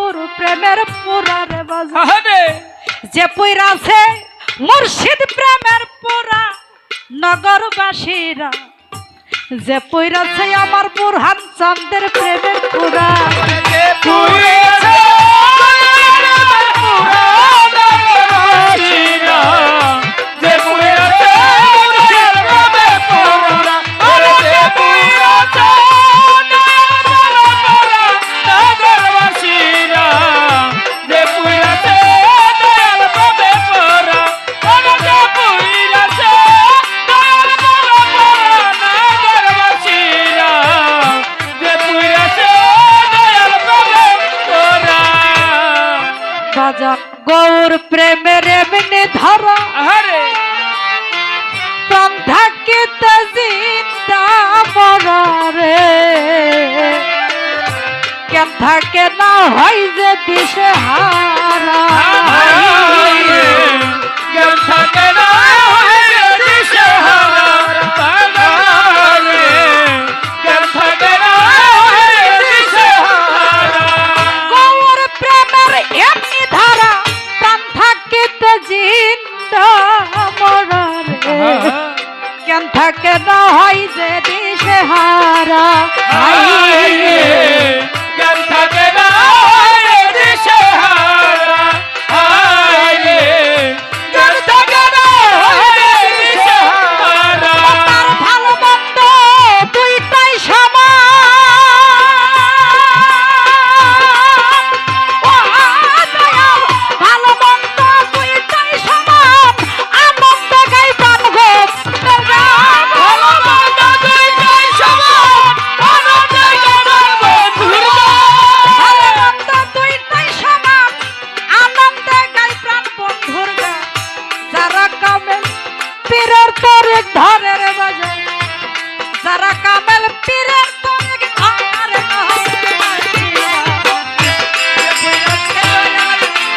গৌর প্রেমের পোড়া রে বাজারে যে পইরাছে মুর্শিদ প্রেমের পোড়া নগরবাসীরা যে পইরাছে আমার বুরহান চাঁদের প্রেমের পোড়া গৌর প্রেমের এমনি ধরা প্রাণ থাকিতে জিন্দা মরা রে কেন থাকে না হয় যে দিশে হারা কেন থাকে না হয় যে দিশে হারা কেন থাকে না হয় যে দিশে হারা গৌর প্রেমের এমনি ধারা প্রাণ থাকিতে জিন্দা মরা রে কেন থাকে না হয় যে দিশে হারা কেন থাকে না হয় যে দিশে হারা কেন থাকে না হয় যে দিশে হারা তার ভালো মন্দ দুইটাই সমান ভালো মন্দ দুইটাই সমান আনন্দ গাই প্রাণ গো ভালো মন্দ দুইটাই সমান আনন্দে গান বন্ধুরা ভালো মন্দ দুইটাই সমান আনন্দে গাই প্রাণ বন্ধুর গা যারা কামেল পীরের তরিক ধরে রে বাজায় যারা কামেল পীরের তরিক ধরে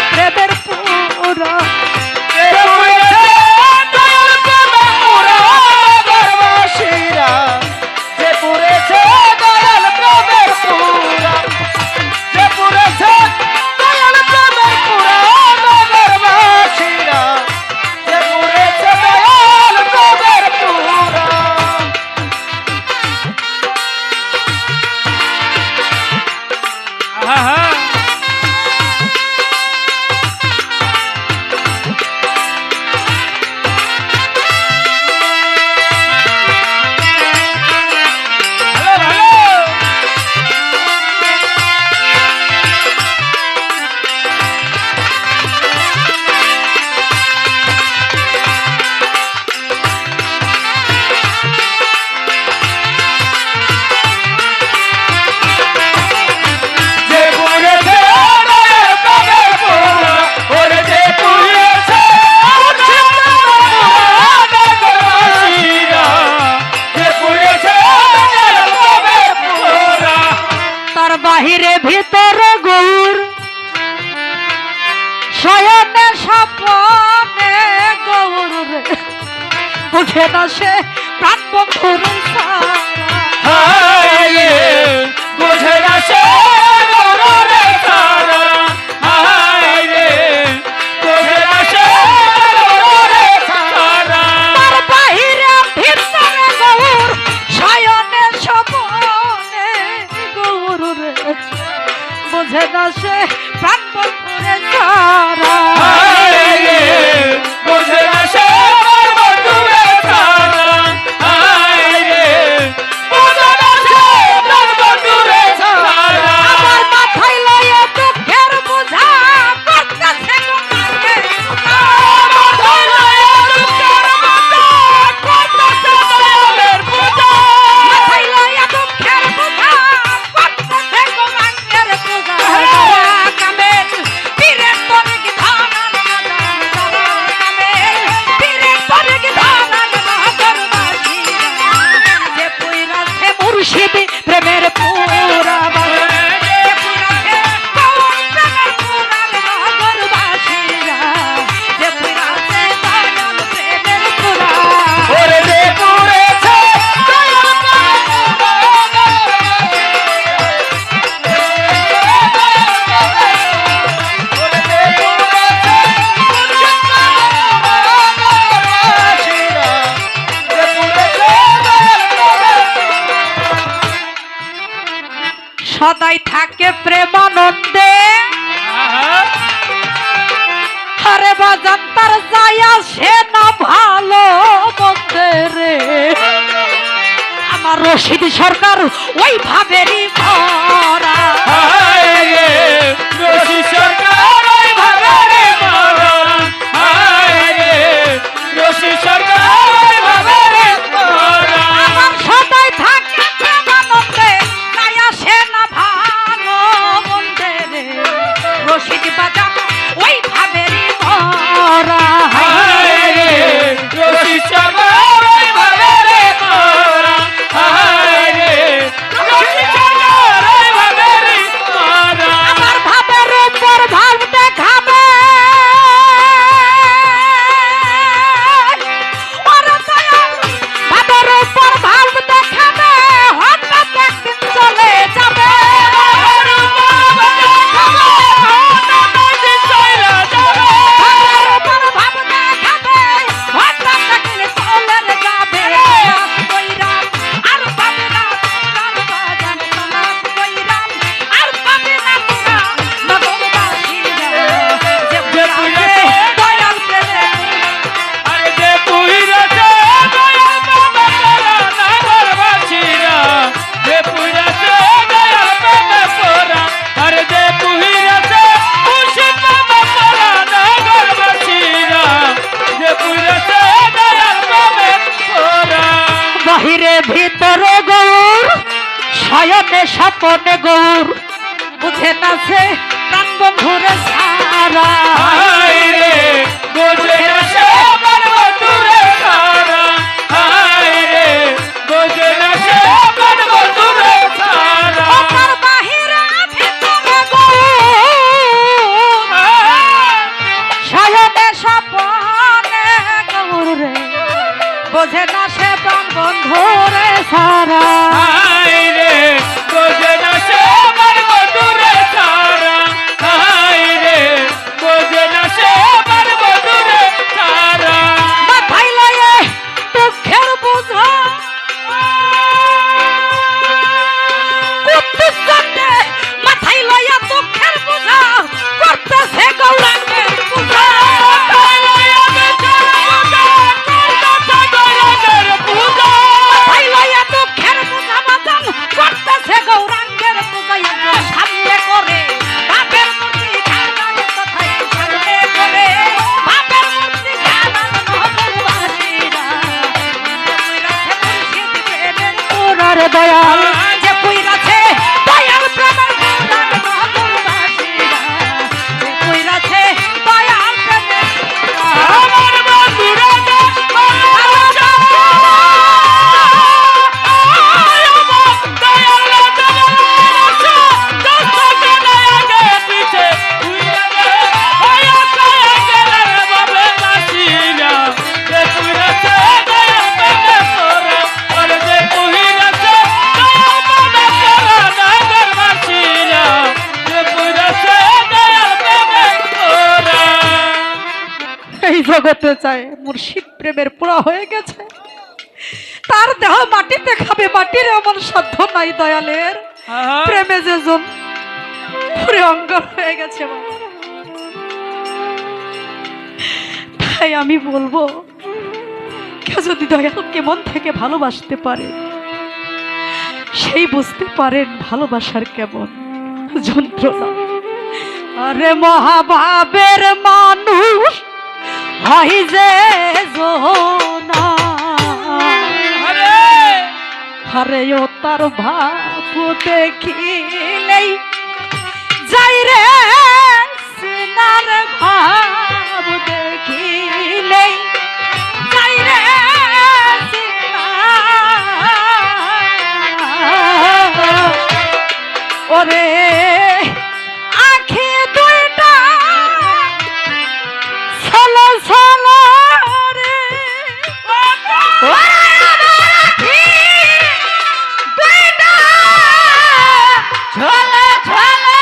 প্রেমের পুরা বাহিরে ভিতরে গৌর শয়নে স্বপনে গৌর রে বুঝে না সে প্রাণ বন্ধুর বুঝে না সে গৌরে সারা বুঝে না সে গৌরে সারা তার বাহিরে ভিতরে গৌর শয়নে স্বপনে গৌর রে বুঝে না সে প্রাণ বন্ধুরে সারা বুঝে না সে বন্ধুরে সারা বুঝে না সে বন্ধুরে সারা আমার মাথায় লয়ে দুঃখের বোঝা করতেছে তোমাকে মাথায় লয়ে দুঃখের বোঝা করতেছে দয়ালের পূজা মাথায় লয়ে দুঃখের বোঝা করতেছে তোমাকে পূজা কামেল পীরের তরিক ধারণ আসে না ভালো মন্দে রে আমার রশিদ সরকার ওই ভাবেরই ভরা হায় রে রশিদ সরকার ওই ভাবেরই ভরা হায় রে রশিদ সরকার ওই ভাবেরই ভরা আমার সদাই থাকে প্রেমানন্দে তাই আসে না ভালো মন্দে রে রশিদ বাজান ওই ভাবেরই ভরা হায় রে রশিদ সরকার ওই ভাবেরই ভরা হায় রে রশিদ সরকার ওই ভাবেরই ভরা আমার ভাবের উপর ভাব দেখাবে ওরে দয়াল ভাবের উপর ভাব দেখাবে হঠাৎ একদিন চলে যাবে ভাবের উপর ভাব দেখাবে হঠাৎ একদিন চলে যাবে কইরাম আর পাবে না তার বাজান তলাত কইরাম আর পাবে না তোরা নগরবাসীরা যে পুরাবে দয়াল প্রেমে আরে যে পুইরাছে দয়াল বাবা তোরা নগরবাসীরা যে পুইরাছে দয়াল বাবা তোরা আরে যে পুইরাছে খুশি বাবা তোরা নগরবাসীরা যে পুইরাছে দয়াল বাবা তোরা বাহিরে ভিতরে গৌর শয়নে স্বপনে গৌর বুঝে না সে প্রাণ বন্ধুরে সারা হায় রে বোঝে না সে বন্ধুরে সারা হায় রে বোঝে না সে বন্ধুরে সারা আমার বাহিরে ভিতরে গৌর শয়নে স্বপনে গৌর রে বোঝে না সে প্রাণ বন্ধুরে সারা হায় রে বোঝে না সে বন্ধুরে সারা হায় রে বোঝে না সে বন্ধুরে সারা মাথায় লয়ে দুঃখের বোঝা কুত্তুসতে মাথায় লয়ে দুঃখের বোঝা করতেছে গৌরাঙ্গের পূজা মাথায় লয়ে দুঃখের বোঝা বাজান করতেছে গৌরাঙ্গের পূজা একজন সামনে করে বাপের মূর্তি ধারণ কথাই সামনে করে বাপের মূর্তি ধারণ নগরবাসীরা পুইরাছে মুর্শিদ প্রেমের পুরার দয়াল যে পুইরাছে দয়াল প্রেমের পুরার নগরবাসীরা যে পুইরাছে দয়াল প্রেমের আমার বন্ধুরা এই জগতে চায় মুর্শিদ প্রেমের পুরা হয়ে গেছে তার দেহ মাটিতে খাবে মাটির এমন সাধ্য নাই দয়ালের প্রেমে যে জন পুরে অঙ্গ হয়ে গেছে বাবা। তাই আমি বলবো কেউ যদি দয়ালকে মন থেকে ভালোবাসতে পারে সেই বুঝতে পারেন ভালোবাসার কেমন যন্ত্রণা। আরে মহাভাবের মানুষ হয় যে জোনা আরে ও তার ভাব দেখিলেই যাই রে সিনার ভাব দেখিলেই যাই রে সিনা ওরে আখি দুইটা ছলো ছলো রে ওরে আমার আখি দুইটা ছলো ছলো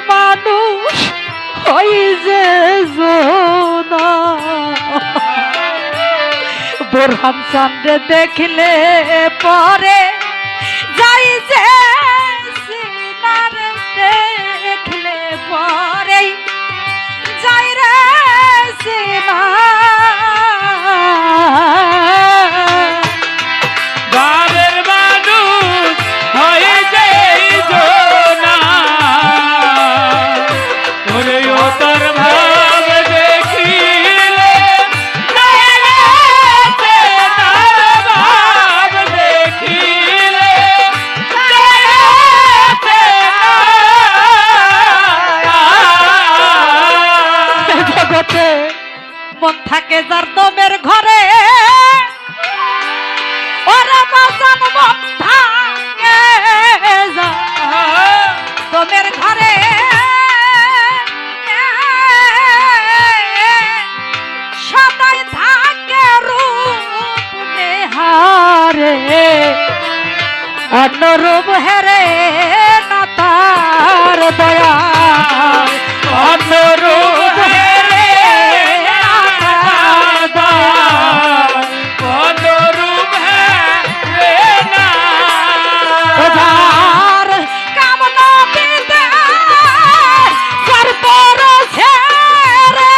মানুষ হই যে জোনা বোরহান চাঁদে দেখলে পরে যাই যে সিনার দেখলে পরে যাই রে সিনা ঘরের মানুষ হয়ে যাই জোনা ওরে ও তোর ভাব দেখিলে ভাব দেখিলে জগতে মন থাকে যার দমের ঘরে ওরা বাজান মন থাকে দমের ঘরে সদাই থাকে রূপ নেহারে অন্যরূপ হেরে না তার দয়া অনুরূপ হেরে অনুরূপ হেরে না ওধার কামনা দিতে কর পরছে রে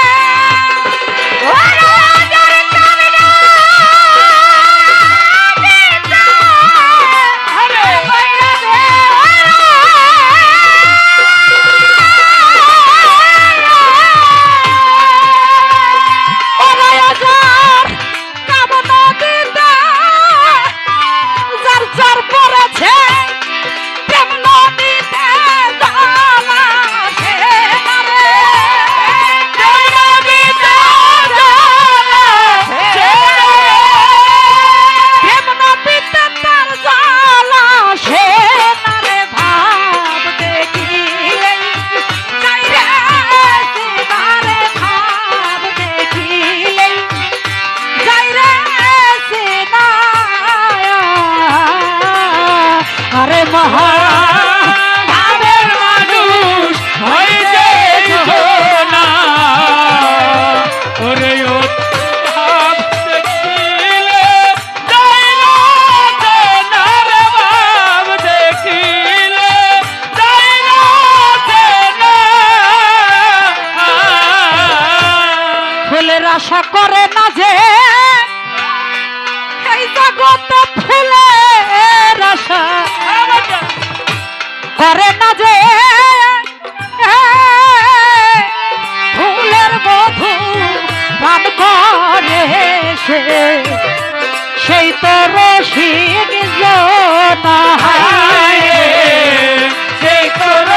ওরা যার কামনা দিতে আরে ভাইয়া রে ওরা যার কামনা দিতে যার যার পড়েছে প্রেম নদীতে জ্বালাছে না রে প্রেম নদীতে জ্বালাছে প্রেম নদীতে তার জ্বালাছে না রে ভাব দেখিলে যাই রে সিনারে ভাব দেখিলে যাই রে সিনা আরে মহা ভাবের মানুষ হয়ে যাই জোনা ওরে ও ভাব দেখিলে যাইরা জোনার ভাব দেখিলে যাইরা জোনা ফুলের আশা করে না যে এই জগতে ফুলের আশা করে না যে ফুলের মধু পান করে সে সেই তো রসিক জনা সেই তোর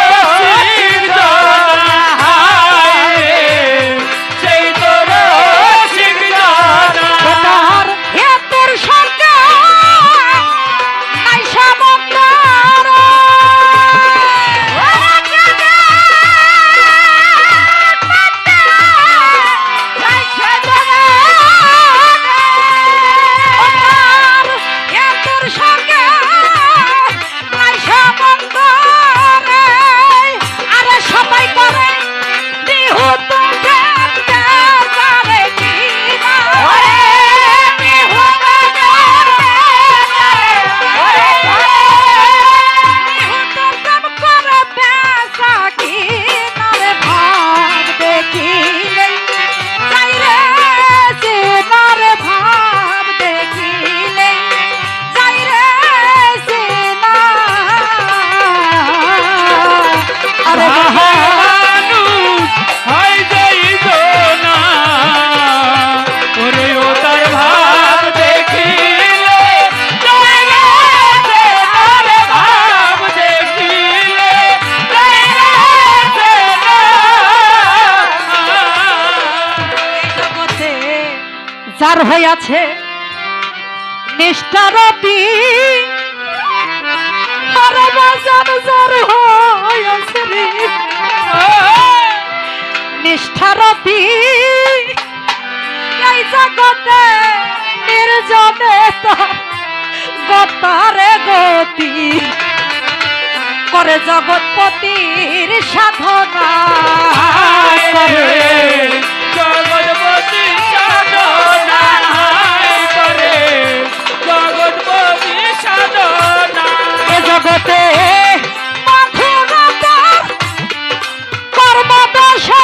সেই তোর তার হেতুর সঙ্গে নাই সমুদ্র হেতুর সঙ্গে নাই সমুদ্র আরে সবাই করে বিহু তো মানুষ হয় যাই জোনা ওরে ও তার ভাব দেখিলে যাইরা জোনার ভাব দেখিলে যাইরা জোনা জগতে যার হইয়াছে নিষ্ঠারতি আরে বাজান যার হইয়াছে রে নিষ্ঠারতি এই জগতে নির্জনে তো গতারে গতি করে জগৎপতির সাধনা করে জগৎপতি সাধনা করে জগৎপতি সাধনা এ জগতে মধুরতার কর্মদশা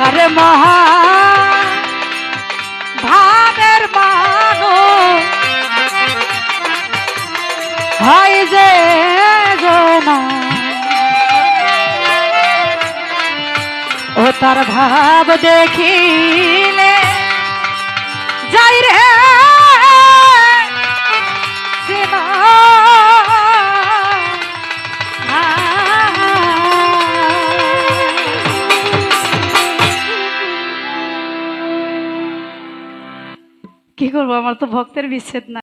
আরে মহা ভাবের মানুষ হয় যে জনা ও তার ভাব দেখিলে যাই রে সিনা কি করবো, আমার তো ভক্তের বিচ্ছেদ না।